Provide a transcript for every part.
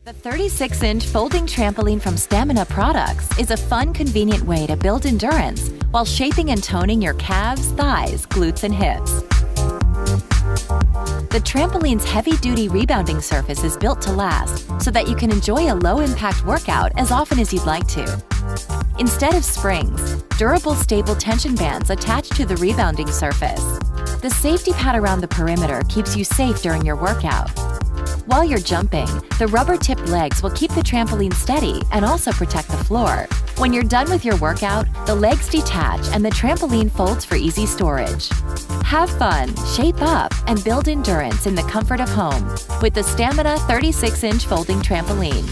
The 36-inch folding trampoline from Stamina Products is a fun, convenient way to build endurance while shaping and toning your calves, thighs, glutes, and hips. The trampoline's heavy-duty rebounding surface is built to last so that you can enjoy a low-impact workout as often as you'd like to. Instead of springs, durable, stable tension bands attach to the rebounding surface. The safety pad around the perimeter keeps you safe during your workout. While you're jumping, the rubber-tipped legs will keep the trampoline steady and also protect the floor. When you're done with your workout, the legs detach and the trampoline folds for easy storage. Have fun, shape up, and build endurance in the comfort of home with the Stamina 36-inch folding trampoline.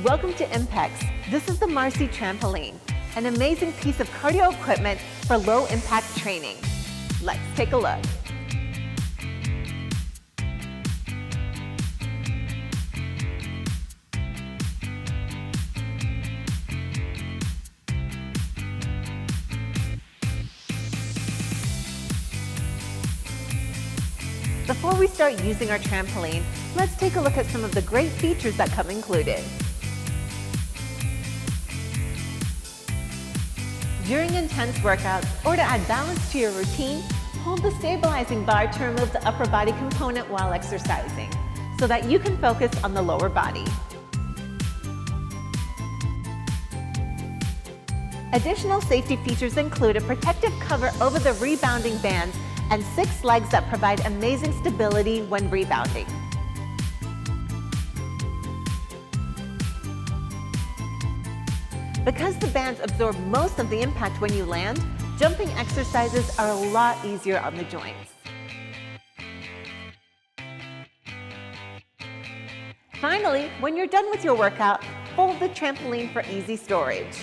Welcome to Impex. This is the Marcy Trampoline, an amazing piece of cardio equipment for low-impact training. Let's take a look. Before we start using our trampoline, let's take a look at some of the great features that come included. During intense workouts or to add balance to your routine, hold the stabilizing bar to remove the upper body component while exercising so that you can focus on the lower body. Additional safety features include a protective cover over the rebounding bands and 6 legs that provide amazing stability when rebounding. Because the bands absorb most of the impact when you land, jumping exercises are a lot easier on the joints. Finally, when you're done with your workout, fold the trampoline for easy storage.